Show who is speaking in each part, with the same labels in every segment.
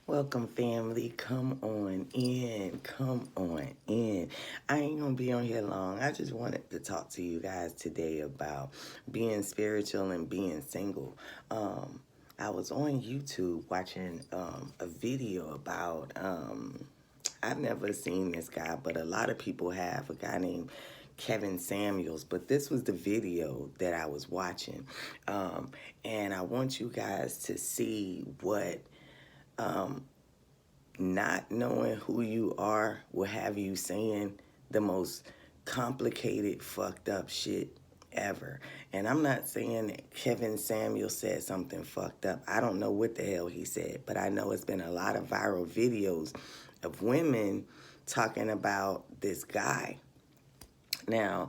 Speaker 1: Welcome, family. Come on in. Come on in. I ain't going to be on here long. I just wanted to talk to you guys today about being spiritual and being single. I was on YouTube watching a video about, I've never seen this guy, but a lot of people have, a guy named Kevin Samuels, but this was the video that I was watching. And I want you guys to see what not knowing who you are will have you saying the most complicated, fucked up shit ever. And I'm not saying that Kevin Samuel said something fucked up. I don't know what the hell he said, but I know it's been a lot of viral videos of women talking about this guy. Now,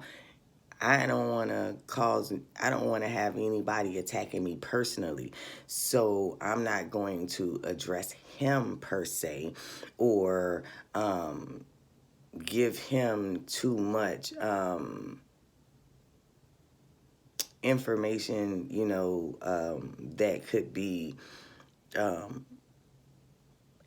Speaker 1: I don't want to have anybody attacking me personally. So I'm not going to address him per se or give him too much information, that could be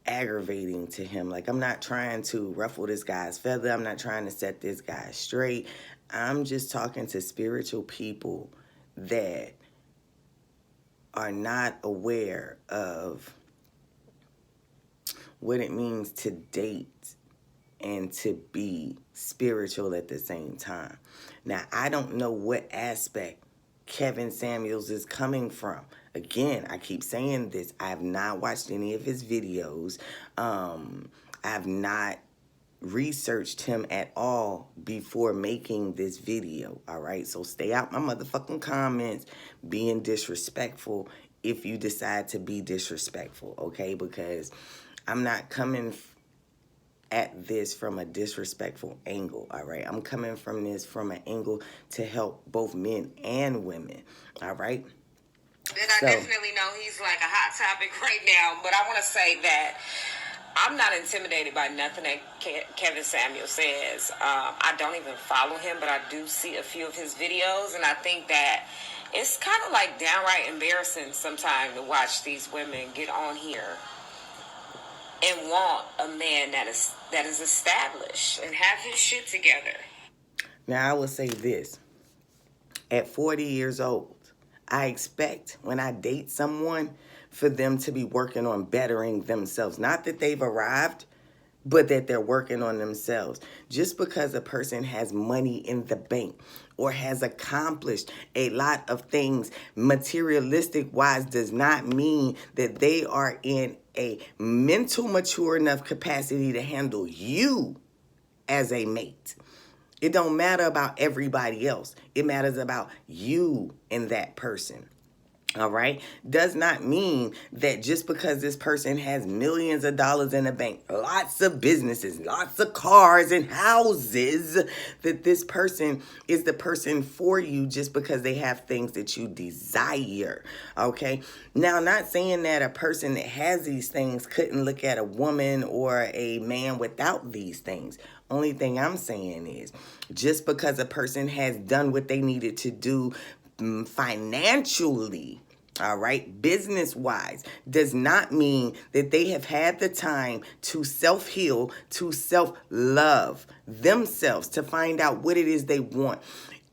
Speaker 1: aggravating to him. Like, I'm not trying to ruffle this guy's feather. I'm not trying to set this guy straight. I'm just talking to spiritual people that are not aware of what it means to date and to be spiritual at the same time. Now, I don't know what aspect Kevin Samuels is coming from. Again, I keep saying this. I have not watched any of his videos. I have not researched him at all before making this video, all right? So stay out my motherfucking comments being disrespectful if you decide to be disrespectful, okay? Because I'm not coming at this from a disrespectful angle, all right? I'm coming from this from an angle to help both men and women, all right?
Speaker 2: And I definitely know he's like a hot topic right now, but I want to say that I'm not intimidated by nothing that Kevin Samuel says. I don't even follow him, but I do see a few of his videos, and I think that it's kind of like downright embarrassing sometimes to watch these women get on here and want a man that is established and have his shit together.
Speaker 1: Now, I will say this. At 40 years old, I expect when I date someone for them to be working on bettering themselves. Not that they've arrived, but that they're working on themselves. Just because a person has money in the bank or has accomplished a lot of things materialistic wise does not mean that they are in a mental mature enough capacity to handle you as a mate. It don't matter about everybody else. It matters about you and that person. All right? Does not mean that just because this person has millions of dollars in the bank, lots of businesses, lots of cars and houses, that this person is the person for you just because they have things that you desire. Okay? Now, not saying that a person that has these things couldn't look at a woman or a man without these things. Only thing I'm saying is just because a person has done what they needed to do financially, all right, business-wise, does not mean that they have had the time to self-heal, to self-love themselves, to find out what it is they want.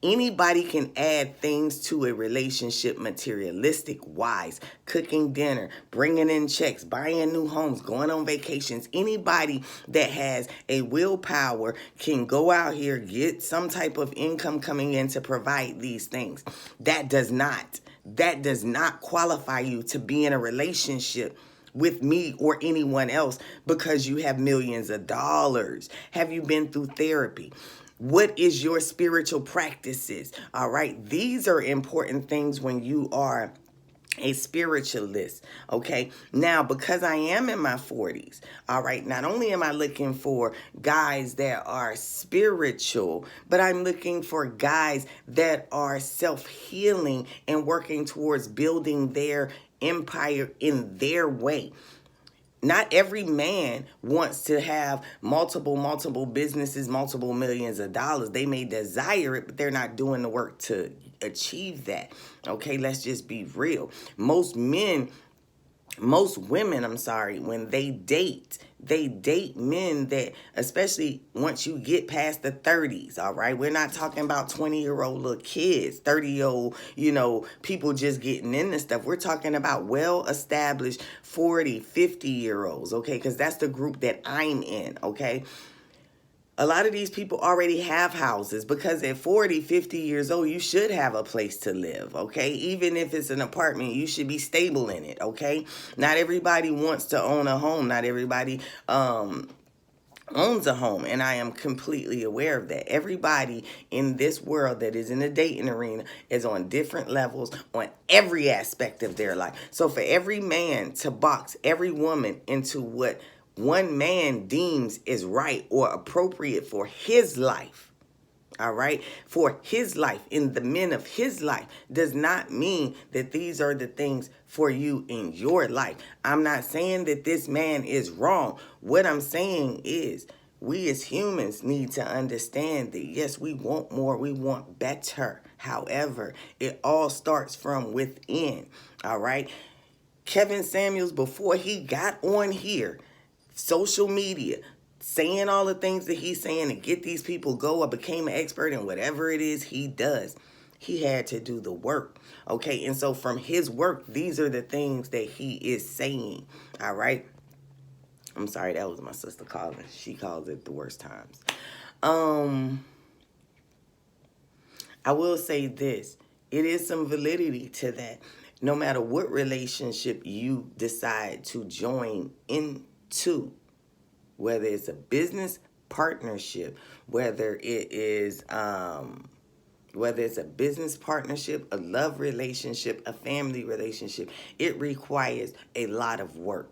Speaker 1: Anybody can add things to a relationship materialistic-wise. Cooking dinner, bringing in checks, buying new homes, going on vacations. Anybody that has a willpower can go out here, get some type of income coming in to provide these things. That does not qualify you to be in a relationship with me or anyone else because you have millions of dollars. Have you been through therapy? What is your spiritual practices? All right. These are important things when you are a spiritualist. Okay. Now, because I am in my 40s, all right, not only am I looking for guys that are spiritual, but I'm looking for guys that are self-healing and working towards building their empire in their way. Not every man wants to have multiple businesses, multiple millions of dollars. They may desire it, but they're not doing the work to achieve that. Okay, let's just be real. Most men most women, when they date men that, especially once you get past the 30s, all right? We're not talking about 20-year-old little kids, 30-year-old, people just getting into stuff. We're talking about well-established 40, 50-year-olds, okay? Because that's the group that I'm in, okay? A lot of these people already have houses because at 40, 50 years old, you should have a place to live, okay? Even if it's an apartment, you should be stable in it, okay? Not everybody wants to own a home. Not everybody owns a home, and I am completely aware of that. Everybody in this world that is in the dating arena is on different levels on every aspect of their life. So for every man to box every woman into what one man deems is right or appropriate for his life, all right, for his life, in the men of his life, does not mean that these are the things for you in your life. I'm not saying that this man is wrong. What I'm saying is we as humans need to understand that, yes, we want more, we want better. However, it all starts from within, all right? Kevin Samuels, before he got on here, social media, saying all the things that he's saying to get these people go or became an expert in whatever it is he does, he had to do the work, okay? And so from his work, these are the things that he is saying, all right? I'm sorry, that was my sister calling. She calls it the worst times. I will say this. It is some validity to that. No matter what relationship you decide to join into, whether it's a business partnership, whether it's a business partnership, a love relationship, a family relationship, it requires a lot of work.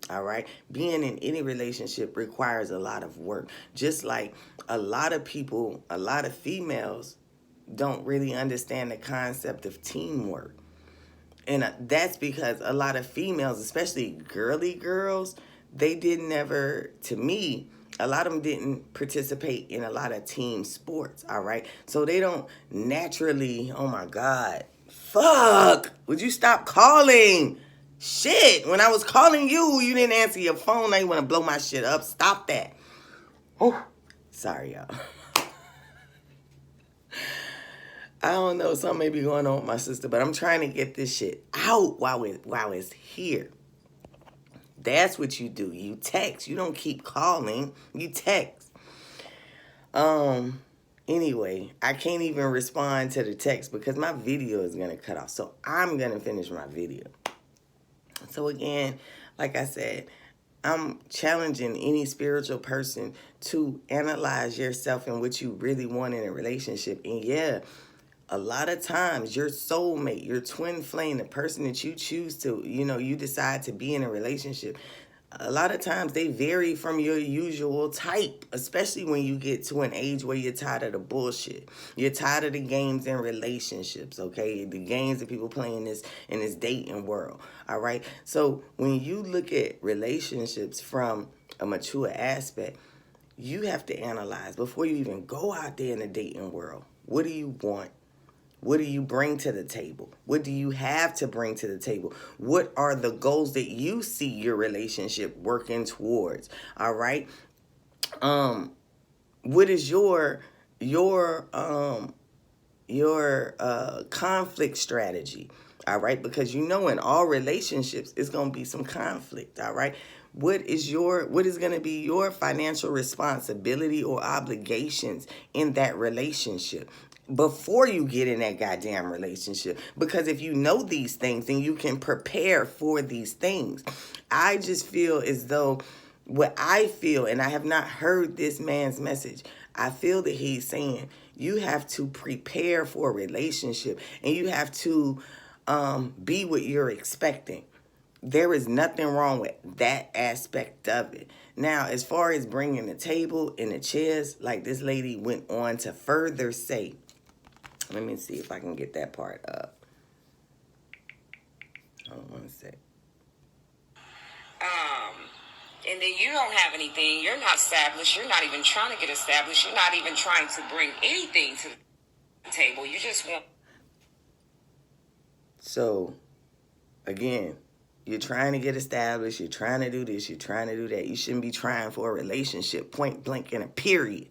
Speaker 1: All right. Being in any relationship requires a lot of work. Just like a lot of people, a lot of females don't really understand the concept of teamwork. And that's because a lot of females, especially girly girls, they didn't ever, to me, a lot of them didn't participate in a lot of team sports, all right? So they don't naturally, oh my God, fuck, would you stop calling? Shit, when I was calling you, you didn't answer your phone. Now you want to blow my shit up. Stop that. Oh, sorry, y'all. I don't know, something may be going on with my sister, but I'm trying to get this shit out while it's here. That's what you do. You text. You don't keep calling. You text. Anyway, I can't even respond to the text because my video is going to cut off. So I'm going to finish my video. So again, like I said, I'm challenging any spiritual person to analyze yourself and what you really want in a relationship. And yeah, a lot of times your soulmate, your twin flame, the person that you choose to, you decide to be in a relationship, a lot of times they vary from your usual type, especially when you get to an age where you're tired of the bullshit. You're tired of the games in relationships, okay? The games that people play in this dating world, all right? So when you look at relationships from a mature aspect, you have to analyze before you even go out there in the dating world. What do you want? What do you bring to the table? What do you have to bring to the table? What are the goals that you see your relationship working towards? All right. What is your conflict strategy? All right, because in all relationships, it's gonna be some conflict. All right. What is going to be your financial responsibility or obligations in that relationship before you get in that goddamn relationship? Because if you know these things, then you can prepare for these things. I just feel as though what I feel, and I have not heard this man's message, I feel that he's saying you have to prepare for a relationship and you have to be what you're expecting. There is nothing wrong with that aspect of it. Now, as far as bringing the table and the chairs, like this lady went on to further say, let me see if I can get that part up. Hold on one sec.
Speaker 2: And then you don't have anything. You're not established. You're not even trying to get established. You're not even trying to bring anything to the table. You just want.
Speaker 1: So, again, You're trying to get established. You're trying to do this. You're trying to do that. You shouldn't be trying for a relationship, point blank and a period.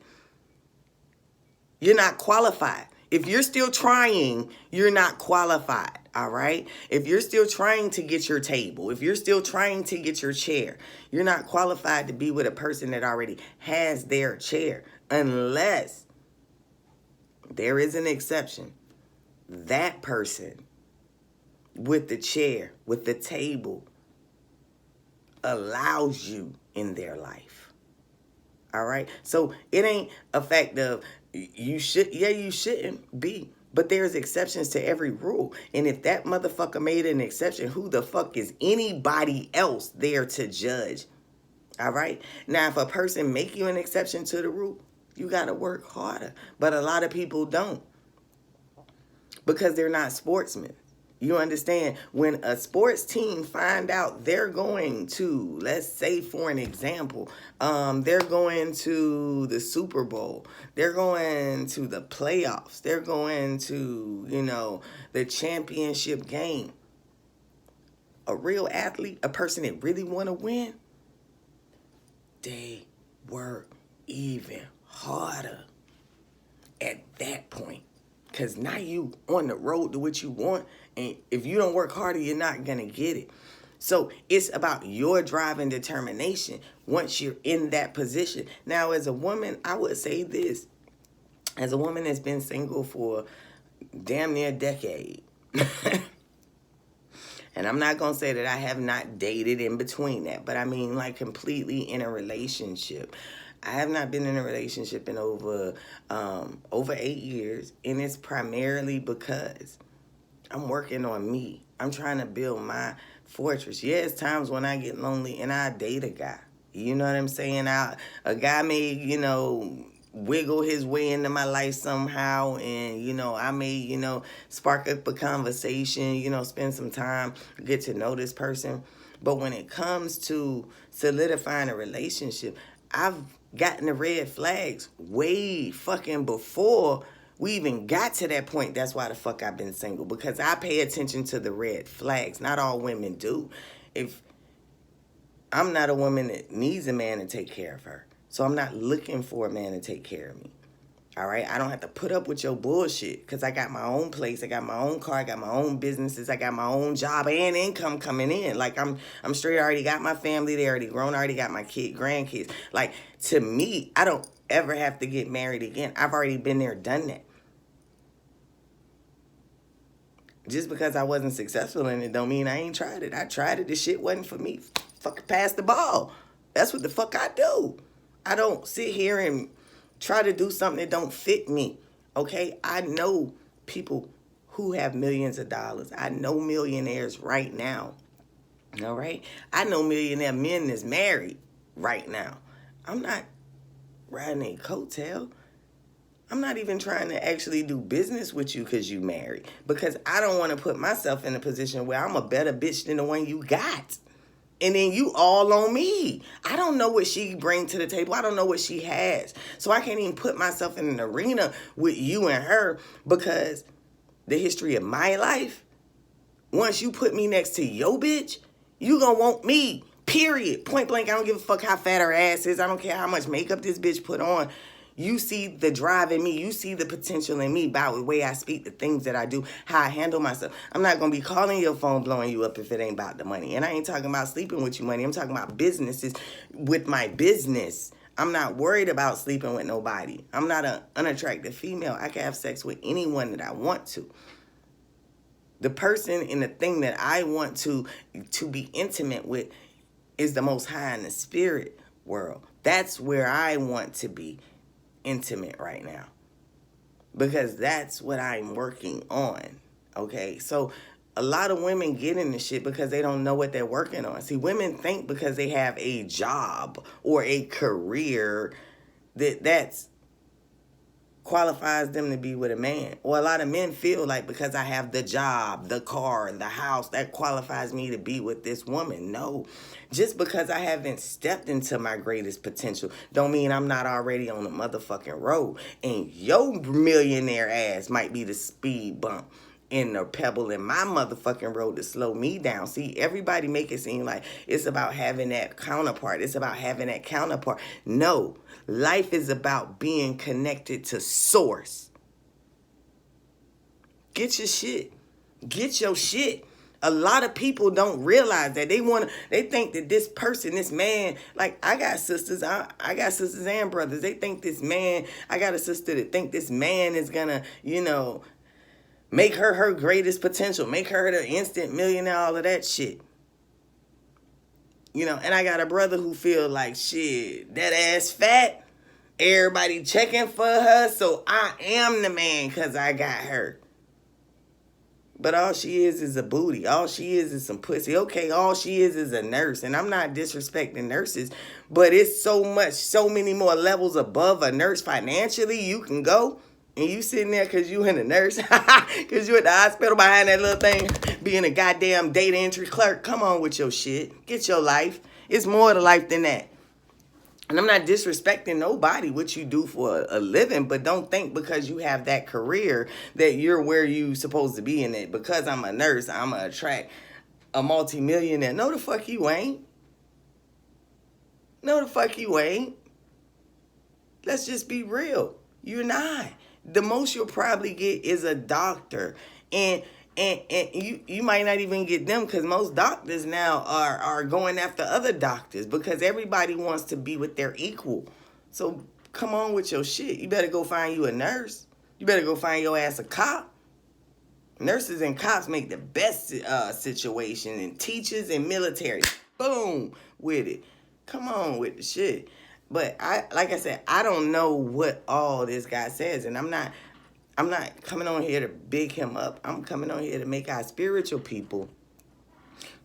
Speaker 1: You're not qualified. If you're still trying, you're not qualified, all right? If you're still trying to get your table, if you're still trying to get your chair, you're not qualified to be with a person that already has their chair, unless there is an exception. That person with the chair, with the table, allows you in their life. All right? So it ain't a fact of you shouldn't be. But there's exceptions to every rule. And if that motherfucker made an exception, who the fuck is anybody else there to judge? All right? Now, if a person make you an exception to the rule, you got to work harder. But a lot of people don't, because they're not sportsmen. You understand? When a sports team find out they're going to, let's say for an example, they're going to the Super Bowl, they're going to the playoffs, they're going to, the championship game. A real athlete, a person that really want to win, they work even harder at that point. Because now you on the road to what you want. And if you don't work harder, you're not going to get it. So it's about your drive and determination once you're in that position. Now, as a woman, I would say this. As a woman that's been single for damn near a decade. And I'm not going to say that I have not dated in between that. But I mean, like, completely in a relationship. I have not been in a relationship in over 8 years. And it's primarily because I'm working on me. I'm trying to build my fortress. Yeah, it's times when I get lonely and I date a guy. You know what I'm saying? A guy may, wiggle his way into my life somehow. And, I may, spark up a conversation, spend some time, get to know this person. But when it comes to solidifying a relationship, I've gotten the red flags way fucking before we even got to that point. That's why the fuck I've been single, because I pay attention to the red flags. Not all women do. If I'm not a woman that needs a man to take care of her, so I'm not looking for a man to take care of me. All right? I don't have to put up with your bullshit, because I got my own place, I got my own car, I got my own businesses, I got my own job and income coming in. Like, I'm straight. I already got my family, they already grown, I already got my grandkids. Like, to me, I don't ever have to get married again. I've already been there, done that. Just because I wasn't successful in it don't mean I ain't tried it. I tried it. The shit wasn't for me. Fucking pass the ball. That's what the fuck I do. I don't sit here and try to do something that don't fit me. Okay? I know people who have millions of dollars. I know millionaires right now. All right? I know millionaire men that's married right now. I'm not riding a coattail. I'm not even trying to actually do business with you because you married. Because I don't want to put myself in a position where I'm a better bitch than the one you got. And then you all on me. I don't know what she brings to the table. I don't know what she has. So I can't even put myself in an arena with you and her, because the history of my life, once you put me next to your bitch, you gonna want me. Period. Point blank. I don't give a fuck how fat her ass is. I don't care how much makeup this bitch put on. You see the drive in me. You see the potential in me by the way I speak, the things that I do, how I handle myself. I'm not going to be calling your phone, blowing you up if it ain't about the money. And I ain't talking about sleeping with you money. I'm talking about businesses with my business. I'm not worried about sleeping with nobody. I'm not an unattractive female. I can have sex with anyone that I want to. The person and the thing that I want to be intimate with is the Most High in the spirit world. That's where I want to be intimate right now, because that's what I'm working on. Okay, so a lot of women get into shit because they don't know what they're working on. See, women think because they have a job or a career that's qualifies them to be with a man. Or a lot of men feel like because I have the job, the car, the house, that qualifies me to be with this woman. No. Just because I haven't stepped into my greatest potential don't mean I'm not already on the motherfucking road. And your millionaire ass might be the speed bump in the pebble in my motherfucking road to slow me down. See, everybody make it seem like it's about having that counterpart. It's about having that counterpart. No, life is about being connected to source. Get your shit. Get your shit. A lot of people don't realize that. They think that this person, this man, like I got sisters, I got sisters and brothers. They think this man, I got a sister that think this man is gonna, make her greatest potential, make her the instant millionaire, all of that shit. And I got a brother who feel like, shit, that ass fat, everybody checking for her, so I am the man because I got her. But all she is a booty. All she is some pussy. Okay, all she is a nurse. And I'm not disrespecting nurses, but it's so many more levels above a nurse financially you can go. And you sitting there because you in a nurse, because you at the hospital behind that little thing, being a goddamn data entry clerk. Come on with your shit. Get your life. It's more to life than that. And I'm not disrespecting nobody, what you do for a living, but don't think because you have that career that you're where you supposed to be in it. Because I'm a nurse, I'm going to attract a multimillionaire. No, the fuck you ain't. No, the fuck you ain't. Let's just be real. You're not. The most you'll probably get is a doctor. And you might not even get them because most doctors now are going after other doctors because everybody wants to be with their equal. So come on with your shit. You better go find you a nurse. You better go find your ass a cop. Nurses and cops make the best situation, and teachers and military. Boom, with it. Come on with the shit. But like I said, I don't know what all this guy says, and I'm not coming on here to big him up. I'm coming on here to make our spiritual people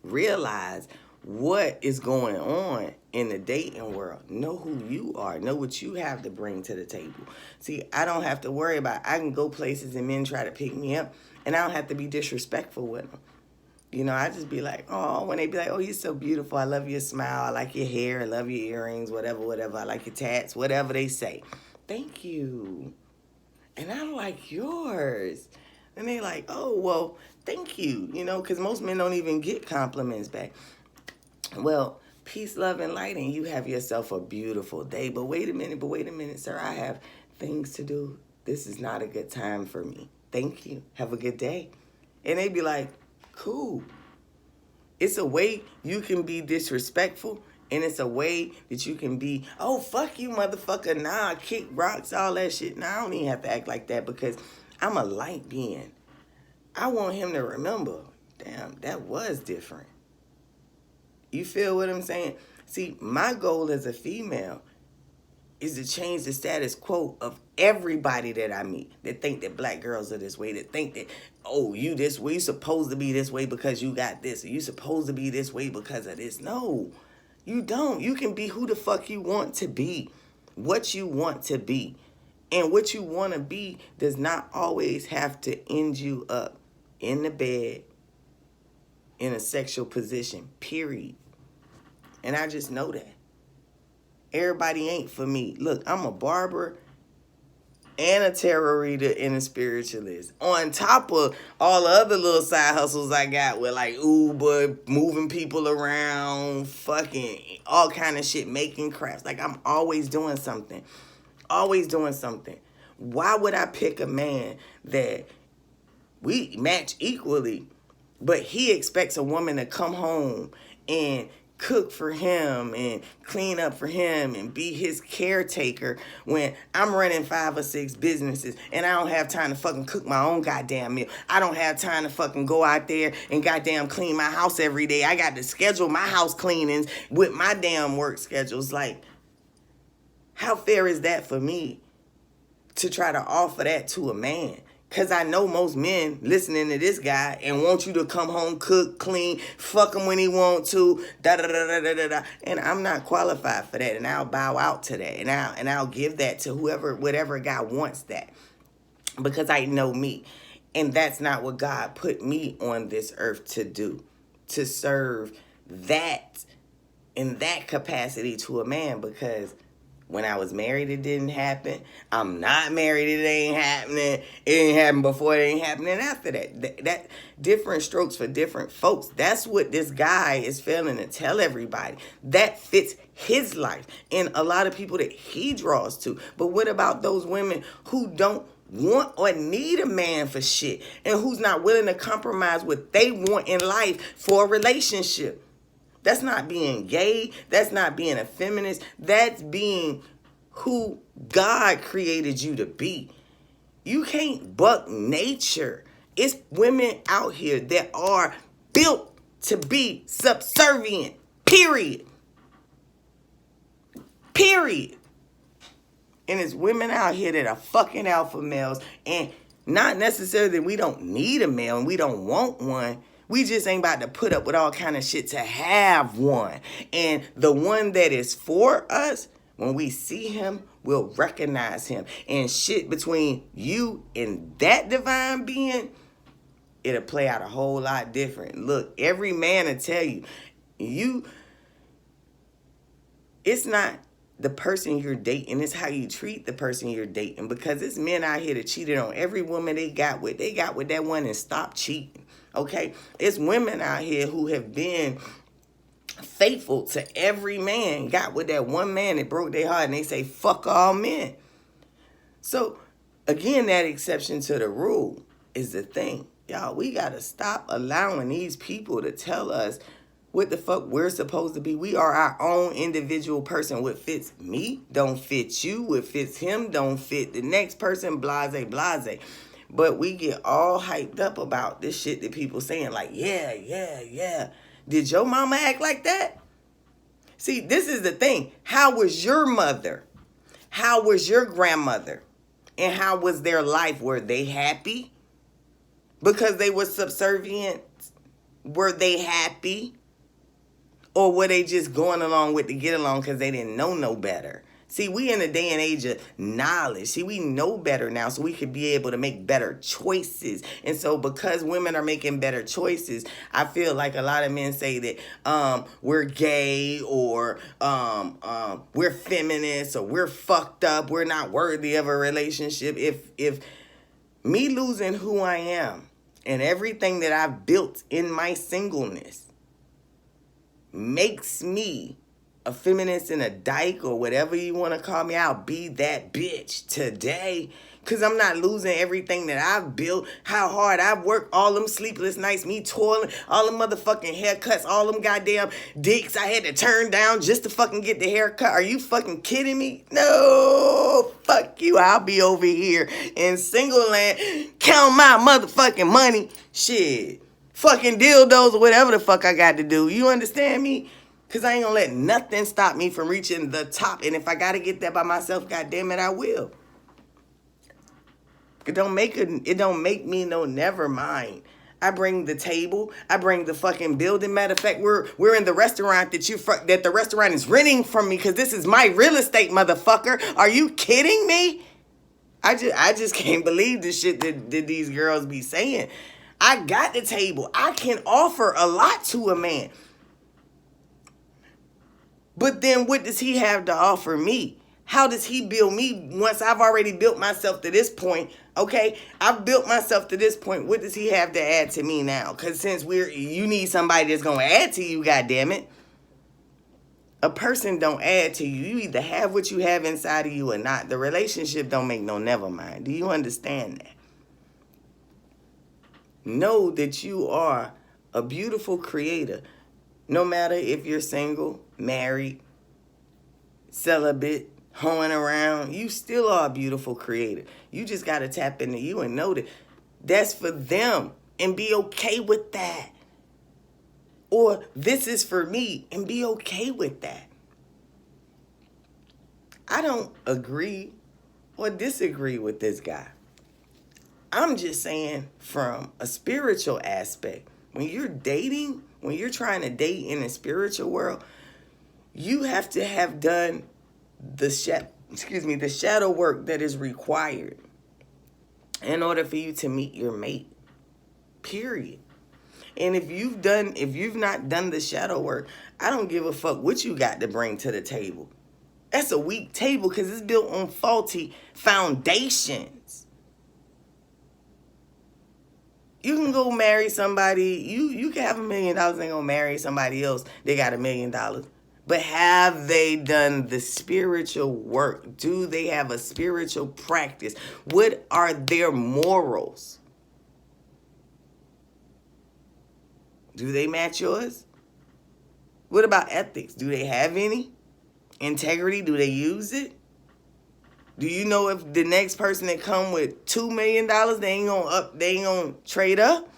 Speaker 1: realize what is going on in the dating world. Know who you are. Know what you have to bring to the table. See, I don't have to worry about it. I can go places and men try to pick me up, and I don't have to be disrespectful with them. I just be like, oh, when they be like, oh, you're so beautiful. I love your smile. I like your hair. I love your earrings, whatever. I like your tats, whatever they say. Thank you. And I like yours. And they like, oh, well, thank you. Because most men don't even get compliments back. Well, peace, love, and light, and you have yourself a beautiful day. But wait a minute, sir. I have things to do. This is not a good time for me. Thank you. Have a good day. And they be like, cool. It's a way you can be disrespectful, and it's a way that you can be, oh, fuck you, motherfucker. Nah, kick rocks, all that shit. Nah, I don't even have to act like that because I'm a light being. I want him to remember, damn, that was different. You feel what I'm saying? See, my goal as a female is to change the status quo of everybody that I meet that think that black girls are this way, that think that, oh, you this way, you supposed to be this way because you got this, or you supposed to be this way because of this. No, you don't. You can be who the fuck you want to be, what you want to be. And what you want to be does not always have to end you up in the bed in a sexual position, period. And I just know that. Everybody ain't for me. Look, I'm a barber and a tarot reader and a spiritualist. On top of all the other little side hustles I got with like Uber, moving people around, fucking all kind of shit, making crafts. Like I'm always doing something. Always doing something. Why would I pick a man that we match equally, but he expects a woman to come home and cook for him and clean up for him and be his caretaker when I'm running 5 or 6 businesses and I don't have time to fucking cook my own goddamn meal. I don't have time to fucking go out there and goddamn clean my house every day. I got to schedule my house cleanings with my damn work schedules. Like, how fair is that for me to try to offer that to a man? Because I know most men listening to this guy and want you to come home, cook, clean, fuck him when he want to, da-da-da-da-da-da-da. And I'm not qualified for that. And I'll bow out to that. And I'll give that to whatever guy wants that. Because I know me. And that's not what God put me on this earth to do. To serve that in that capacity to a man. Because When I was married, it didn't happen. I'm not married, it ain't happening. It ain't happened before, it ain't happening after that. That different strokes for different folks. That's what this guy is failing to tell everybody. That fits his life and a lot of people that he draws to. But what about those women who don't want or need a man for shit and who's not willing to compromise what they want in life for a relationship? That's not being gay. That's not being a feminist. That's being who God created you to be. You can't buck nature. It's women out here that are built to be subservient. Period. Period. And it's women out here that are fucking alpha males. And not necessarily that we don't need a male and we don't want one. We just ain't about to put up with all kind of shit to have one. And the one that is for us, when we see him, we'll recognize him. And shit between you and that divine being, it'll play out a whole lot different. Look, every man will tell you, it's not the person you're dating, it's how you treat the person you're dating. Because it's men out here that cheated on every woman they got with that one and stopped cheating. Okay, it's women out here who have been faithful to every man, got with that one man that broke their heart, and they say, fuck all men. So, again, that exception to the rule is the thing. Y'all, we got to stop allowing these people to tell us what the fuck we're supposed to be. We are our own individual person. What fits me don't fit you. What fits him don't fit the next person, blase, blase. But we get all hyped up about this shit that people saying like, yeah. Did your mama act like that? See, this is the thing. How was your mother? How was your grandmother? And how was their life? Were they happy? Because they were subservient? Were they happy? Or were they just going along with to get along because they didn't know no better? See, we in a day and age of knowledge. See, we know better now, so we could be able to make better choices. And so because women are making better choices, I feel like a lot of men say that we're gay or we're feminists or we're fucked up. We're not worthy of a relationship. If me losing who I am and everything that I've built in my singleness makes me a feminist and a dyke or whatever you want to call me, I'll be that bitch today. Because I'm not losing everything that I've built, how hard I've worked, all them sleepless nights, me toiling, all them motherfucking haircuts, all them goddamn dicks I had to turn down just to fucking get the haircut. Are you fucking kidding me? No, fuck you. I'll be over here in single land, count my motherfucking money. Shit, fucking dildos or whatever the fuck I got to do. You understand me? Because I ain't gonna let nothing stop me from reaching the top. And if I gotta get there by myself, goddamn it, I will. It don't make me no never mind. I bring the table. I bring the fucking building. Matter of fact, we're in the restaurant that the restaurant is renting from me because this is my real estate, motherfucker. Are you kidding me? I just can't believe the shit that these girls be saying. I got the table. I can offer a lot to a man. But then what does he have to offer me? How does he build me once I've already built myself to this point? Okay, I've built myself to this point. What does he have to add to me now? Because since you need somebody that's going to add to you, goddammit. A person don't add to you. You either have what you have inside of you or not. The relationship don't make no never mind. Do you understand that? Know that you are a beautiful creator. No matter if you're single, married, celibate, hoeing around, you still are a beautiful creator. You just got to tap into you and know that that's for them and be okay with that. Or this is for me and be okay with that. I don't agree or disagree with this guy. I'm just saying from a spiritual aspect, when you're dating, when you're trying to date in the spiritual world, you have to have done the shadow work that is required in order for you to meet your mate. Period. And if you've not done the shadow work, I don't give a fuck what you got to bring to the table. That's a weak table because it's built on faulty foundations. You can go marry somebody. You can have $1 million and go marry somebody else. They got $1 million. But have they done the spiritual work? Do they have a spiritual practice? What are their morals? Do they match yours? What about ethics? Do they have any? Integrity? Do they use it? Do you know if the next person that come with $2 million, they ain't gonna trade up?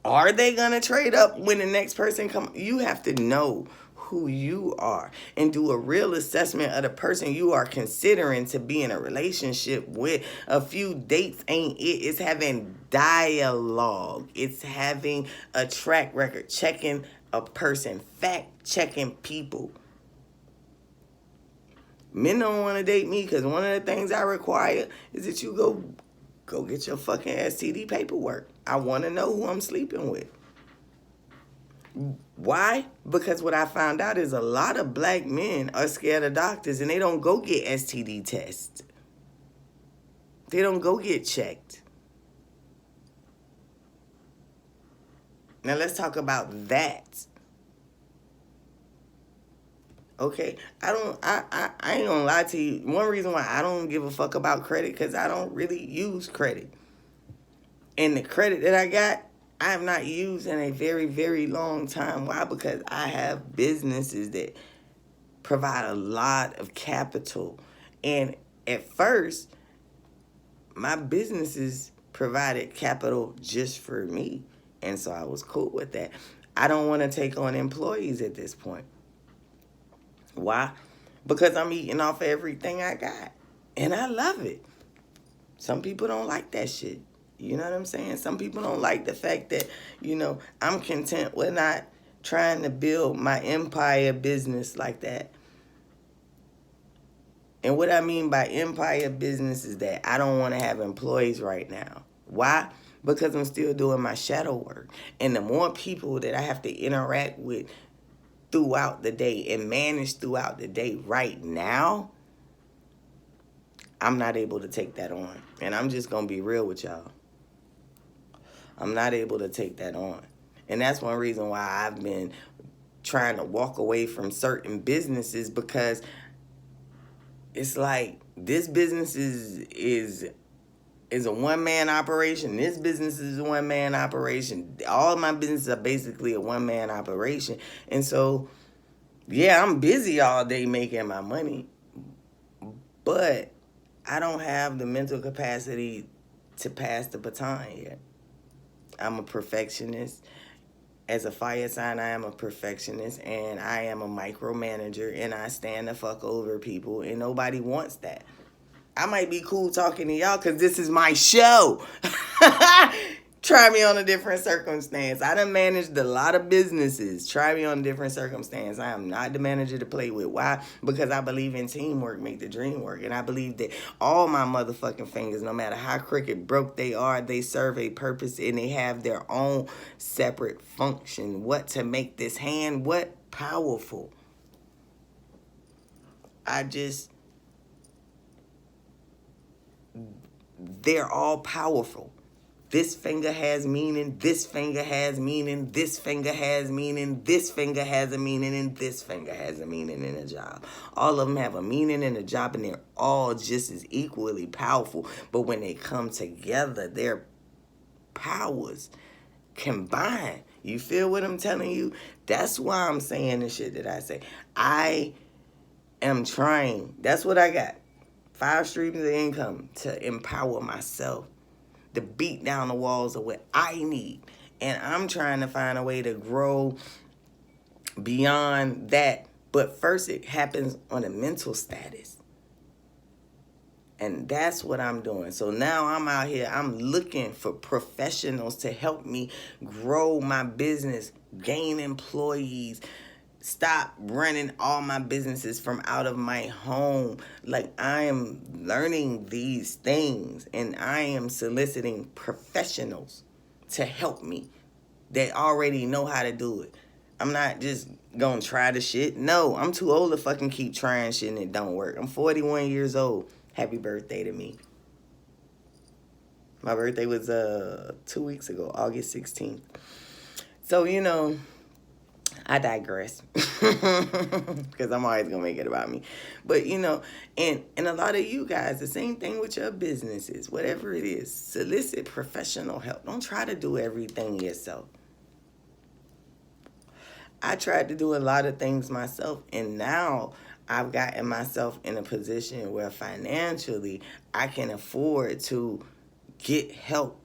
Speaker 1: Are they gonna trade up when the next person come? You have to know who you are and do a real assessment of the person you are considering to be in a relationship with. A few dates ain't it. It's having dialogue. It's having a track record, checking a person, fact checking people. Men don't want to date me because one of the things I require is that you go get your fucking STD paperwork. I want to know who I'm sleeping with. Why? Because what I found out is a lot of black men are scared of doctors and they don't go get STD tests. They don't go get checked. Now let's talk about that. Okay, I ain't gonna lie to you. One reason why I don't give a fuck about credit, because I don't really use credit. And the credit that I got, I have not used in a very, very long time. Why? Because I have businesses that provide a lot of capital. And at first, my businesses provided capital just for me. And so I was cool with that. I don't want to take on employees at this point. Why? Because I'm eating off everything I got. And I love it. Some people don't like that shit. You know what I'm saying? Some people don't like the fact that, I'm content with not trying to build my empire business like that. And what I mean by empire business is that I don't want to have employees right now. Why? Because I'm still doing my shadow work. And the more people that I have to interact with throughout the day and manage throughout the day right now, I'm not able to take that on. And I'm just going to be real with y'all. I'm not able to take that on. And that's one reason why I've been trying to walk away from certain businesses, because it's like this business is a one-man operation. This business is a one-man operation. All of my businesses are basically a one-man operation. And so, yeah, I'm busy all day making my money, but I don't have the mental capacity to pass the baton yet. I'm a perfectionist. As a fire sign, I am a perfectionist, and I am a micromanager, and I stand the fuck over people, and nobody wants that. I might be cool talking to y'all because this is my show. Try me on a different circumstance. I done managed a lot of businesses. Try me on a different circumstance. I am not the manager to play with. Why? Because I believe in teamwork make the dream work. And I believe that all my motherfucking fingers, no matter how crooked, broke they are, they serve a purpose and they have their own separate function. What to make this hand, what? Powerful. They're all powerful. This finger has meaning, this finger has meaning, this finger has meaning, this finger has a meaning, and this finger has a meaning in a job. All of them have a meaning in a job, and they're all just as equally powerful. But when they come together, their powers combine. You feel what I'm telling you? That's why I'm saying the shit that I say. I am trying. That's what I got. 5 streams of income to empower myself, to beat down the walls of what I need. And I'm trying to find a way to grow beyond that. But first, it happens on a mental status. And that's what I'm doing. So now I'm out here. I'm looking for professionals to help me grow my business, gain employees, stop running all my businesses from out of my home. Like, I am learning these things, and I am soliciting professionals to help me that already know how to do it. I'm not just gonna try the shit. No, I'm too old to fucking keep trying shit and it don't work. I'm 41 years old. Happy birthday to me. My birthday was 2 weeks ago, August 16th. So, you know, I digress. Because I'm always gonna make it about me. But you know, and a lot of you guys, the same thing with your businesses, whatever it is, solicit professional help. Don't try to do everything yourself. I tried to do a lot of things myself, and now I've gotten myself in a position where financially I can afford to get help.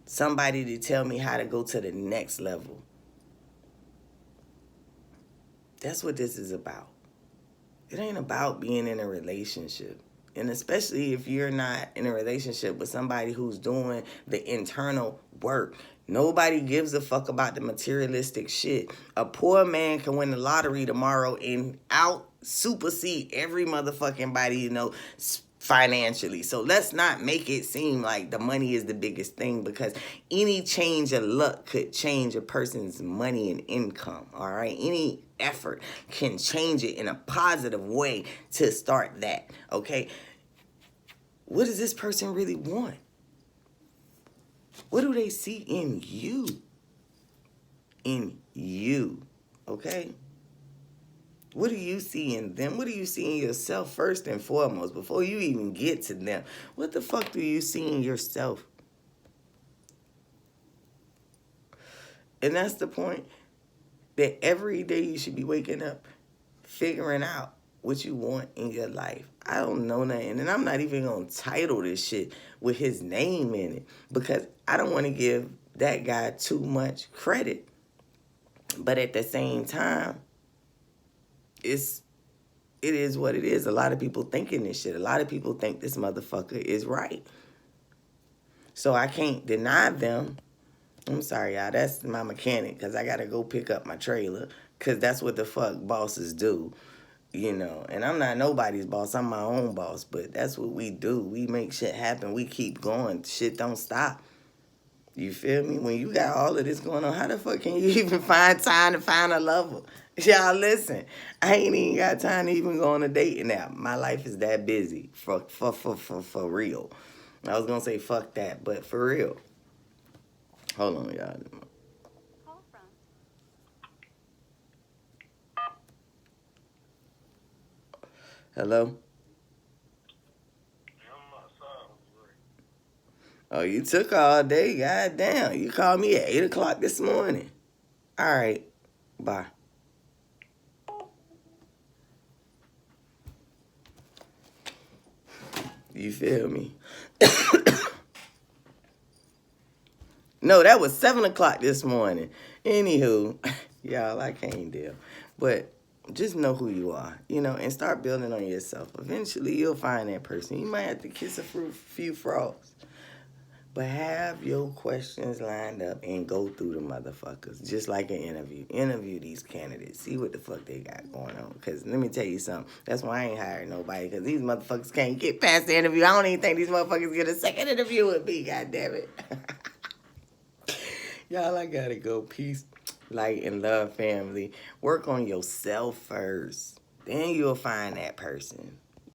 Speaker 1: Somebody to tell me how to go to the next level. That's what this is about. It ain't about being in a relationship. And especially if you're not in a relationship with somebody who's doing the internal work. Nobody gives a fuck about the materialistic shit. A poor man can win the lottery tomorrow and out supersede every motherfucking body you know financially. So let's not make it seem like the money is the biggest thing, because any change of luck could change a person's money and income, all right? Any effort can change it in a positive way to start that, okay? What does this person really want? What do they see in you? In you, okay? What do you see in them? What do you see in yourself first and foremost before you even get to them? What the fuck do you see in yourself? And that's the point, that every day you should be waking up figuring out what you want in your life. I don't know nothing, and I'm not even going to title this shit with his name in it, because I don't want to give that guy too much credit. But at the same time, it is what it is. A lot of people thinking this shit. A lot of people think this motherfucker is right. So I can't deny them. I'm sorry, y'all. That's my mechanic, because I got to go pick up my trailer, because that's what the fuck bosses do, you know. And I'm not nobody's boss. I'm my own boss, but that's what we do. We make shit happen. We keep going. Shit don't stop. You feel me? When you got all of this going on, how the fuck can you even find time to find a lover? Y'all listen, I ain't even got time to even go on a date now. My life is that busy, for real. I was gonna say fuck that, but for real. Hold on, y'all. Call from. Hello? Oh, you took all day. God damn. You called me at 8 o'clock this morning. All right. Bye. You feel me? No, that was 7 o'clock this morning. Anywho, y'all, I can't deal. But just know who you are, you know, and start building on yourself. Eventually, you'll find that person. You might have to kiss a few frogs. But have your questions lined up and go through the motherfuckers. Just like an interview. Interview these candidates. See what the fuck they got going on. Because let me tell you something. That's why I ain't hiring nobody. Because these motherfuckers can't get past the interview. I don't even think these motherfuckers get a second interview with me. God damn it. Y'all, I gotta go. Peace, light, and love, family. Work on yourself first. Then you'll find that person.